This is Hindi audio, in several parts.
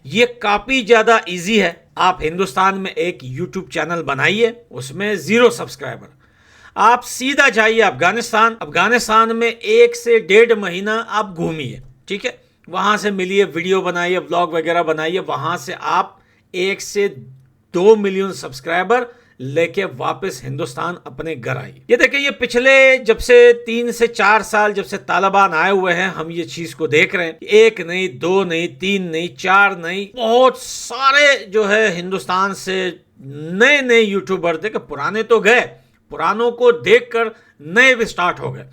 ये काफी ज्यादा इजी है। आप हिंदुस्तान में एक यूट्यूब चैनल बनाइए, उसमें 0 सब्सक्राइबर, आप सीधा जाइए अफगानिस्तान। अफगानिस्तान में 1 से 1.5 महीना आप घूमिए, ठीक है, वहां से मिलिए, वीडियो बनाइए, व्लॉग वगैरह बनाइए, वहां से आप 1 से 2 मिलियन सब्सक्राइबर लेके वापस हिंदुस्तान अपने घर आइए। ये देखिए, ये पिछले जब से 3 से 4 साल जब से तालिबान आए हुए हैं, हम ये चीज को देख रहे हैं। 1 नहीं, 2 नहीं, 3 नहीं, 4 नहीं, बहुत सारे जो है हिंदुस्तान से नए नए यूट्यूबर, देखे पुराने तो गए, पुरानों को देखकर नए भी स्टार्ट हो गए।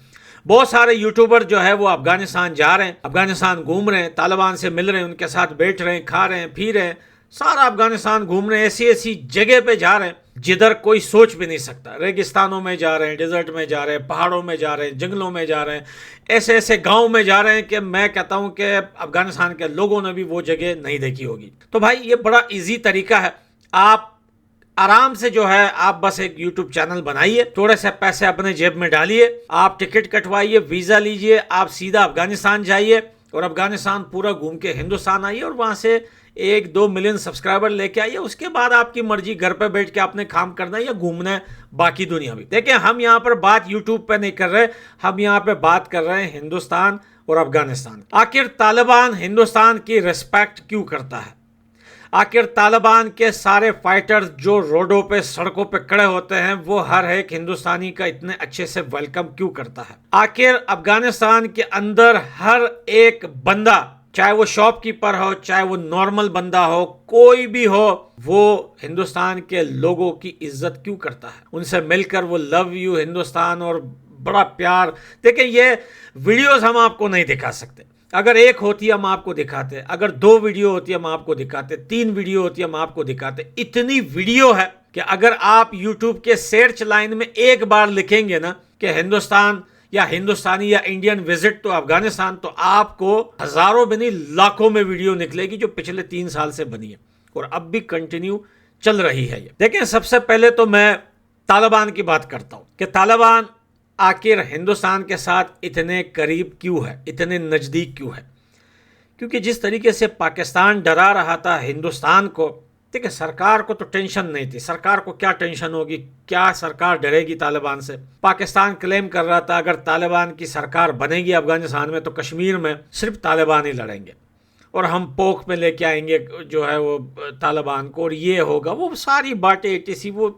बहुत सारे यूट्यूबर जो है वो अफगानिस्तान जा रहे हैं, अफगानिस्तान घूम रहे हैं, तालिबान से मिल रहे हैं, उनके साथ बैठ रहे हैं, खा रहे हैं, पी रहे हैं, सारा अफगानिस्तान घूम रहे हैं। ऐसी ऐसी जगह पे जा रहे हैं जिधर कोई सोच भी नहीं सकता। रेगिस्तानों में जा रहे हैं, डेजर्ट में जा रहे हैं, पहाड़ों में जा रहे हैं, जंगलों में जा रहे हैं, ऐसे ऐसे गाँव में जा रहे हैं कि मैं कहता हूँ कि अफगानिस्तान के लोगों ने भी वो जगह नहीं देखी होगी। तो भाई ये बड़ा ईजी तरीका है। आप आराम से जो है आप बस एक YouTube चैनल बनाइए, थोड़े से पैसे अपने जेब में डालिए, आप टिकट कटवाइए, वीजा लीजिए, आप सीधा अफगानिस्तान जाइए और अफगानिस्तान पूरा घूम के हिंदुस्तान आइए और वहां से 1-2 मिलियन सब्सक्राइबर लेके आइए। उसके बाद आपकी मर्जी, घर पे बैठ के आपने काम करना है या घूमना है बाकी दुनिया में। देखिए, हम यहाँ पर बात यूट्यूब पे नहीं कर रहे, हम यहाँ पे बात कर रहे हैं हिंदुस्तान और अफगानिस्तान। आखिर तालिबान हिंदुस्तान की रिस्पेक्ट क्यों करता है? आखिर तालिबान के सारे फाइटर्स जो रोडों पे, सड़कों पे खड़े होते हैं, वो हर एक हिंदुस्तानी का इतने अच्छे से वेलकम क्यों करता है? आखिर अफगानिस्तान के अंदर हर एक बंदा, चाहे वो शॉपकीपर हो, चाहे वो नॉर्मल बंदा हो, कोई भी हो, वो हिंदुस्तान के लोगों की इज्जत क्यों करता है? उनसे मिलकर वो लव यू हिंदुस्तान और बड़ा प्यार। देखिए, ये वीडियोस हम आपको नहीं दिखा सकते। अगर 1 होती हम आपको दिखाते, अगर 2 वीडियो होती हम आपको दिखाते, 3 वीडियो होती हम आपको दिखाते। इतनी वीडियो है कि अगर आप YouTube के सर्च लाइन में एक बार लिखेंगे ना कि हिंदुस्तान या हिंदुस्तानी या इंडियन विजिट तो अफगानिस्तान, तो आपको हजारों भी नहीं, लाखों में वीडियो निकलेगी जो पिछले 3 साल से बनी है और अब भी कंटिन्यू चल रही है। ये देखिए, सबसे पहले तो मैं तालिबान की बात करता हूं कि तालिबान आखिर हिंदुस्तान के साथ इतने करीब क्यों है, इतने नज़दीक क्यों है? क्योंकि जिस तरीके से पाकिस्तान डरा रहा था हिंदुस्तान को, ठीक है, सरकार को तो टेंशन नहीं थी। सरकार को क्या टेंशन होगी, क्या सरकार डरेगी तालिबान से? पाकिस्तान क्लेम कर रहा था अगर तालिबान की सरकार बनेगी अफगानिस्तान में तो कश्मीर में सिर्फ तालिबान ही लड़ेंगे और हम पोख में लेके आएंगे जो है वो तालिबान को, और ये होगा वो सारी बातें एटीसी, वो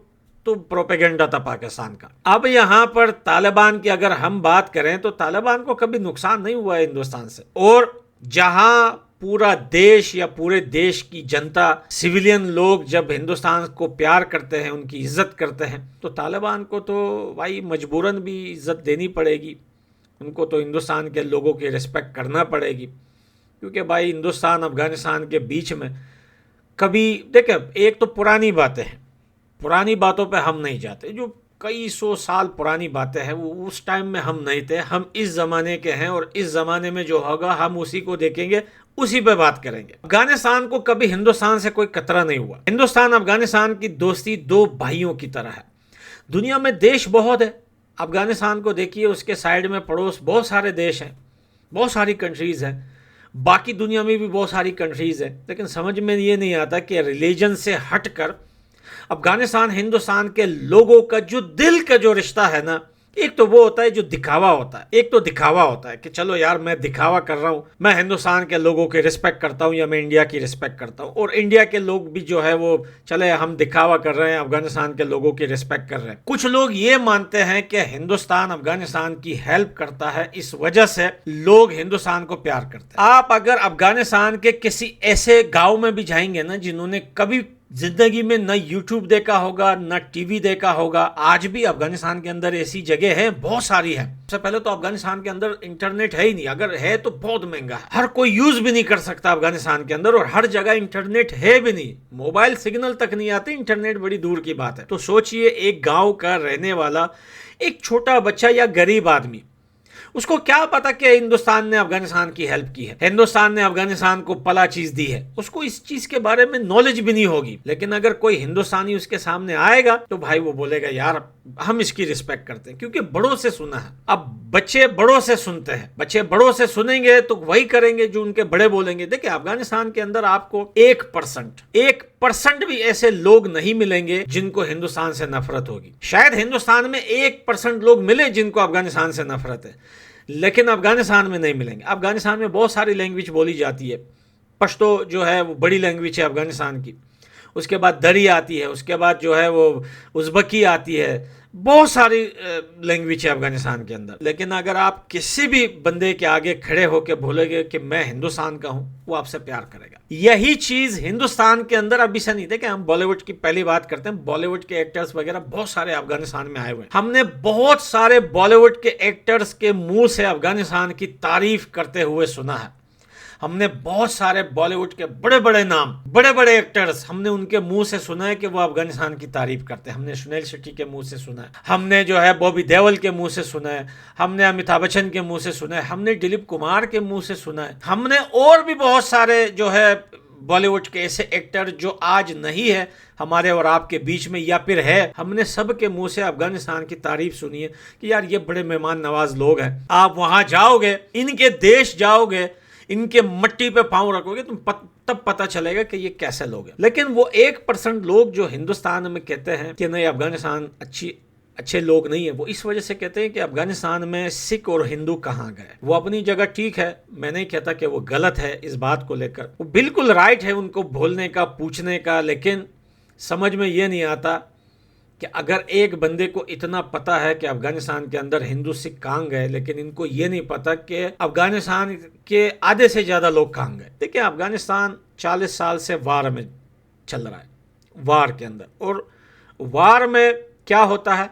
तो प्रोपेगेंडा था पाकिस्तान का। अब यहाँ पर तालिबान की अगर हम बात करें तो तालिबान को कभी नुकसान नहीं हुआ है हिंदुस्तान से। और जहाँ पूरा देश या पूरे देश की जनता, सिविलियन लोग जब हिंदुस्तान को प्यार करते हैं, उनकी इज्जत करते हैं, तो तालिबान को तो भाई मजबूरन भी इज्जत देनी पड़ेगी। उनको तो हिंदुस्तान के लोगों की रिस्पेक्ट करना पड़ेगी, क्योंकि भाई हिंदुस्तान अफगानिस्तान के बीच में कभी, देखे, एक तो पुरानी बातें हैं, पुरानी बातों पे हम नहीं जाते। जो कई 100 साल पुरानी बातें हैं वो उस टाइम में हम नहीं थे, हम इस ज़माने के हैं और इस ज़माने में जो होगा हम उसी को देखेंगे, उसी पे बात करेंगे। अफगानिस्तान को कभी हिंदुस्तान से कोई खतरा नहीं हुआ। हिंदुस्तान अफगानिस्तान की दोस्ती 2 भाइयों की तरह है। दुनिया में देश बहुत है, अफगानिस्तान को देखिए, उसके साइड में पड़ोस बहुत सारे देश हैं, बहुत सारी कंट्रीज़ हैं, बाकी दुनिया में भी बहुत सारी कंट्रीज़ हैं। लेकिन समझ में ये नहीं आता कि रिलीजन से हट कर अफगानिस्तान हिंदुस्तान के लोगों का जो दिल का जो रिश्ता है ना, एक तो वो होता है जो दिखावा होता है, एक तो दिखावा होता है कि चलो यार मैं दिखावा कर रहा हूँ, मैं हिंदुस्तान के लोगों की रिस्पेक्ट करता हूँ या मैं इंडिया की रिस्पेक्ट करता हूँ, और इंडिया के लोग भी जो है वो चले हम दिखावा कर रहे हैं, अफगानिस्तान के लोगों की रिस्पेक्ट कर रहे हैं। कुछ लोग ये मानते हैं कि हिंदुस्तान अफगानिस्तान की हेल्प करता है, इस वजह से लोग हिंदुस्तान को प्यार करते हैं। आप अगर अफगानिस्तान के किसी ऐसे गाँव में भी जाएंगे ना जिन्होंने कभी जिंदगी में न यूट्यूब देखा होगा, न टीवी देखा होगा, आज भी अफगानिस्तान के अंदर ऐसी जगह है, बहुत सारी है। सबसे पहले तो अफगानिस्तान के अंदर इंटरनेट है ही नहीं, अगर है तो बहुत महंगा है, हर कोई यूज भी नहीं कर सकता अफगानिस्तान के अंदर, और हर जगह इंटरनेट है भी नहीं, मोबाइल सिग्नल तक नहीं आते, इंटरनेट बड़ी दूर की बात है। तो सोचिए, एक गाँव का रहने वाला एक छोटा बच्चा या गरीब आदमी, उसको क्या पता कि हिंदुस्तान ने अफगानिस्तान की हेल्प की है, हिंदुस्तान ने अफगानिस्तान को पला चीज दी है, उसको इस चीज के बारे में नॉलेज भी नहीं होगी। लेकिन अगर कोई हिंदुस्तानी उसके सामने आएगा तो भाई वो बोलेगा यार हम इसकी रिस्पेक्ट करते हैं क्योंकि बड़ों से सुना है। अब बच्चे बड़ों से सुनते हैं, बच्चे बड़ों से सुनेंगे तो वही करेंगे जो उनके बड़े बोलेंगे। देखिए अफगानिस्तान के अंदर आपको 1% भी ऐसे लोग नहीं मिलेंगे जिनको हिंदुस्तान से नफरत होगी। शायद हिंदुस्तान में 1% लोग मिले जिनको अफगानिस्तान से नफरत है, लेकिन अफगानिस्तान में नहीं मिलेंगे। अफगानिस्तान में बहुत सारी लैंग्वेज बोली जाती है। पश्तो जो है वो बड़ी लैंग्वेज है अफगानिस्तान की, उसके बाद दरी आती है, उसके बाद जो है वो उज़्बकी आती है, बहुत सारी लैंग्वेज है अफगानिस्तान के अंदर। लेकिन अगर आप किसी भी बंदे के आगे खड़े होकर बोलेंगे कि मैं हिंदुस्तान का हूं, वो आपसे प्यार करेगा। यही चीज हिंदुस्तान के अंदर अभी से नहीं थे कि हम बॉलीवुड की पहली बात करते हैं। बॉलीवुड के एक्टर्स वगैरह बहुत सारे अफगानिस्तान में आए हुए हैं। हमने बहुत सारे बॉलीवुड के एक्टर्स के मुंह से अफगानिस्तान की तारीफ करते हुए सुना है। हमने बहुत सारे बॉलीवुड के बड़े बड़े नाम, बड़े बड़े एक्टर्स, हमने उनके मुंह से सुना है कि वो अफगानिस्तान की तारीफ करते हैं। हमने सुनील शेट्टी के मुंह से सुना है, हमने जो है बॉबी देओल के मुंह से सुना है, हमने अमिताभ बच्चन के मुंह से सुना है, हमने दिलीप कुमार के मुंह से सुना है, हमने और भी बहुत सारे जो है बॉलीवुड के ऐसे एक्टर जो आज नहीं है हमारे और आपके बीच में, या फिर है, हमने सब के मुंह से अफगानिस्तान की तारीफ सुनी है कि यार ये बड़े मेहमान नवाज लोग हैं। आप वहां जाओगे, इनके देश जाओगे, इनके मट्टी पे पांव रखोगे, तब पता चलेगा कि ये कैसे लोग हैं। लेकिन वो 1% लोग जो हिंदुस्तान में कहते हैं कि नहीं अफगानिस्तान अच्छे लोग नहीं है, वो इस वजह से कहते हैं कि अफगानिस्तान में सिख और हिंदू कहाँ गए। वो अपनी जगह ठीक है, मैं नहीं कहता कि वो गलत है इस बात को लेकर, वो बिल्कुल राइट है उनको बोलने का, पूछने का। लेकिन समझ में ये नहीं आता कि अगर एक बंदे को इतना पता है कि अफगानिस्तान के अंदर हिंदू सिख कहाँ गए, लेकिन इनको ये नहीं पता कि अफगानिस्तान के आधे से ज़्यादा लोग कहाँ गए। देखिए अफगानिस्तान 40 साल से वार में चल रहा है, वार के अंदर। और वार में क्या होता है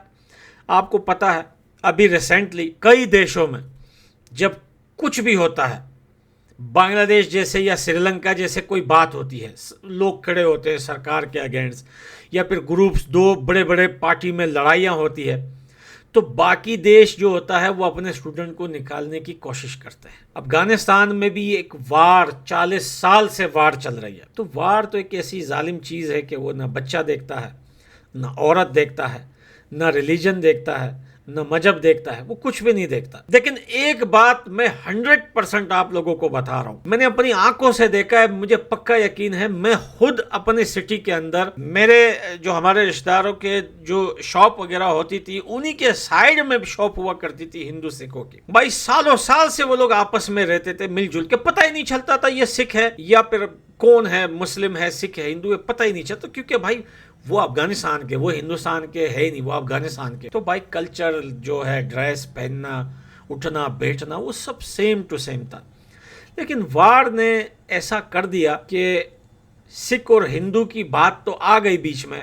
आपको पता है। अभी रिसेंटली कई देशों में जब कुछ भी होता है, बांग्लादेश जैसे या श्रीलंका जैसे कोई बात होती है, लोग खड़े होते हैं सरकार के अगेंस्ट, या फिर ग्रुप्स, दो बड़े बड़े पार्टी में लड़ाइयाँ होती है, तो बाकी देश जो होता है वो अपने स्टूडेंट को निकालने की कोशिश करते हैं। अफगानिस्तान में भी एक वार, 40 साल से वार चल रही है। तो वार तो एक ऐसी जालिम चीज़ है कि वो ना बच्चा देखता है, ना औरत देखता है, ना रिलीजन देखता है, न मजहब देखता है, वो कुछ भी नहीं देखता। लेकिन एक बात मैं 100% आप लोगों को बता रहा हूं, मैंने अपनी आंखों से देखा है, मुझे पक्का यकीन है। मैं खुद अपने सिटी के अंदर, मेरे जो हमारे रिश्तेदारों के जो शॉप वगैरह होती थी, उन्हीं के साइड में शॉप हुआ करती थी हिंदू सिखों की। भाई सालों साल से वो लोग आपस में रहते थे मिलजुल के, पता ही नहीं चलता था ये सिख है या फिर कौन है, मुस्लिम है, सिख है, हिंदू है, पता ही नहीं चलता, क्योंकि भाई वो अफगानिस्तान के, वो हिंदुस्तान के है ही नहीं, वो अफगानिस्तान के। तो भाई कल्चर जो है, ड्रेस पहनना, उठना बैठना, वो सब सेम टू सेम था। लेकिन वार ने ऐसा कर दिया कि सिख और हिंदू की बात तो आ गई बीच में,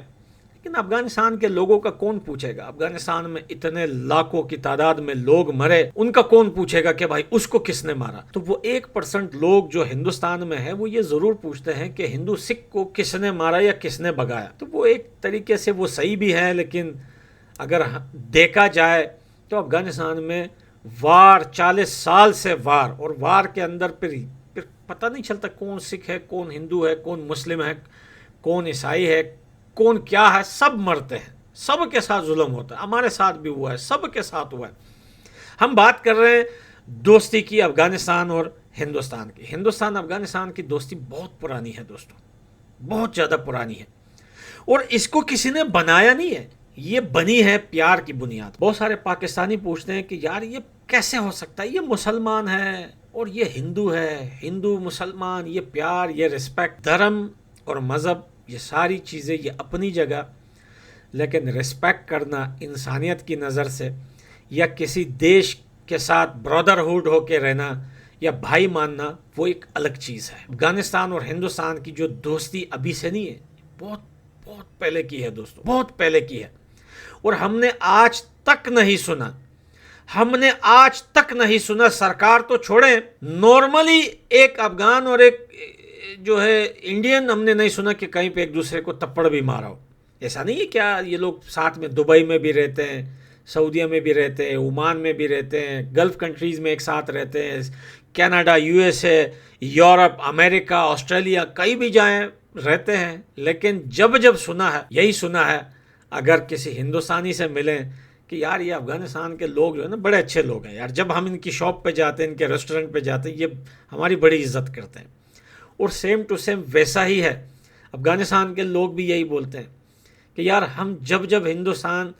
लेकिन अफगानिस्तान के लोगों का कौन पूछेगा। अफगानिस्तान में इतने लाखों की तादाद में लोग मरे, उनका कौन पूछेगा कि भाई उसको किसने मारा। तो वो 1% लोग जो हिंदुस्तान में है वो ये जरूर पूछते हैं कि हिंदू सिख को किसने मारा या किसने भगाया। तो वो एक तरीके से वो सही भी है, लेकिन अगर देखा जाए तो अफगानिस्तान में वार, 40 साल से वार, और वार के अंदर फिर पता नहीं चलता कौन सिख है, कौन हिंदू है, कौन मुस्लिम है, कौन ईसाई है, कौन क्या है, सब मरते हैं, सब के साथ जुल्म होता है। हमारे साथ भी हुआ है, सब के साथ हुआ है। हम बात कर रहे हैं दोस्ती की अफगानिस्तान और हिंदुस्तान की। हिंदुस्तान अफगानिस्तान की दोस्ती बहुत पुरानी है दोस्तों, बहुत ज़्यादा पुरानी है, और इसको किसी ने बनाया नहीं है, ये बनी है प्यार की बुनियाद। बहुत सारे पाकिस्तानी पूछते हैं कि यार ये कैसे हो सकता है, ये मुसलमान है और ये हिंदू है, हिंदू मुसलमान, ये प्यार, ये रिस्पेक्ट, धर्म और मज़हब, ये सारी चीज़ें ये अपनी जगह, लेकिन रिस्पेक्ट करना इंसानियत की नज़र से, या किसी देश के साथ ब्रदरहुड होके रहना या भाई मानना, वो एक अलग चीज़ है। अफगानिस्तान और हिंदुस्तान की जो दोस्ती अभी से नहीं है, बहुत बहुत पहले की है दोस्तों, बहुत पहले की है। और हमने आज तक नहीं सुना, हमने आज तक नहीं सुना, सरकार तो छोड़े, नॉर्मली एक अफगान और एक जो है इंडियन, हमने नहीं सुना कि कहीं पे एक दूसरे को थप्पड़ भी मारा हो। ऐसा नहीं है क्या, ये लोग साथ में दुबई में भी रहते हैं, सऊदीया में भी रहते हैं, ओमान में भी रहते हैं, गल्फ़ कंट्रीज़ में एक साथ रहते हैं, Canada, USA, Europe, America, Australia, कहीं भी जाएं रहते हैं। लेकिन जब जब सुना है, यही सुना है अगर किसी हिंदुस्तानी से मिलें कि यार ये अफ़गानिस्तान के लोग जो है ना बड़े अच्छे लोग हैं यार, जब हम इनकी शॉप पे जाते हैं, इनके रेस्टोरेंट पे जाते हैं, ये हमारी बड़ी इज्जत करते हैं। और सेम टू सेम वैसा ही है, अफ़गानिस्तान के लोग भी यही बोलते हैं कि यार हम जब जब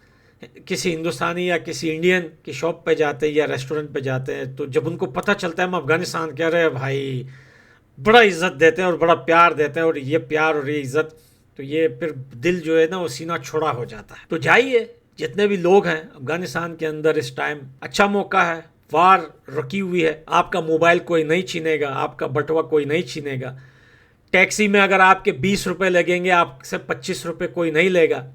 किसी हिंदुस्तानी या किसी इंडियन की शॉप पे जाते हैं या रेस्टोरेंट पे जाते हैं, तो जब उनको पता चलता है हम अफ़गानिस्तान के, अरे भाई बड़ा इज़्ज़त देते हैं और बड़ा प्यार देते हैं। और ये प्यार और ये इज़्ज़त, तो ये फिर दिल जो है ना वो सीना छोड़ा हो जाता है। तो जाइए, जितने भी लोग हैं अफ़गानिस्तान के अंदर, इस टाइम अच्छा मौका है, वार रुकी हुई है, आपका मोबाइल कोई नहीं छीनेगा, आपका बटुआ कोई नहीं छीनेगा। टैक्सी में अगर आपके 20 रुपये लगेंगे, आपसे 25 रुपये कोई नहीं लेगा,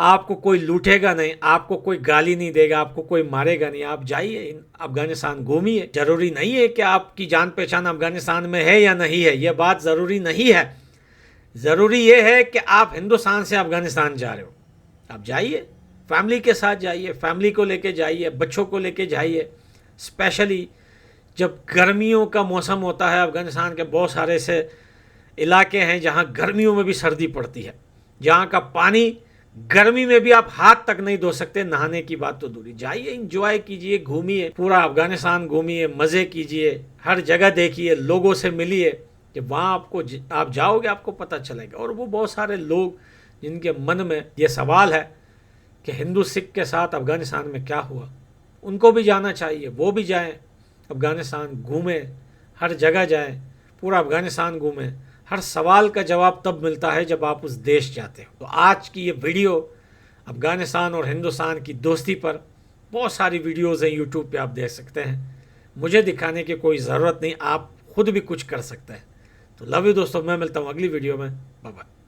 आपको कोई लूटेगा नहीं, आपको कोई गाली नहीं देगा, आपको कोई मारेगा नहीं। आप जाइए, अफ़गानिस्तान घूमिए। ज़रूरी नहीं है कि आपकी जान पहचान अफ़गानिस्तान में है या नहीं है, यह बात ज़रूरी नहीं है। ज़रूरी ये है कि आप हिंदुस्तान से अफ़गानिस्तान जा रहे हो, आप जाइए, फैमिली के साथ जाइए, फैमिली को लेके जाइए, बच्चों को लेके जाइए। स्पेशली जब गर्मियों का मौसम होता है, अफ़गानिस्तान के बहुत सारे ऐसे इलाके हैं जहाँ गर्मियों में भी सर्दी पड़ती है, जहाँ का पानी गर्मी में भी आप हाथ तक नहीं धो सकते, नहाने की बात तो दूरी। जाइए, एंजॉय कीजिए, घूमिए, पूरा अफ़गानिस्तान घूमिए, मज़े कीजिए, हर जगह देखिए, लोगों से मिलिए। कि वहाँ आप जाओगे, आपको पता चलेगा। और वो बहुत सारे लोग जिनके मन में ये सवाल है कि हिंदू सिख के साथ अफ़गानिस्तान में क्या हुआ, उनको भी जाना चाहिए, वो भी जाएं, अफ़गानिस्तान घूमें, हर जगह जाएं, पूरा अफ़गानिस्तान घूमें। हर सवाल का जवाब तब मिलता है जब आप उस देश जाते हो। तो आज की ये वीडियो अफ़गानिस्तान और हिंदुस्तान की दोस्ती पर, बहुत सारी वीडियोज़ हैं यूट्यूब पे, आप देख सकते हैं। मुझे दिखाने की कोई ज़रूरत नहीं, आप खुद भी कुछ कर सकते हैं। तो लव यू दोस्तों, मैं मिलता हूँ अगली वीडियो में, बाय बाय।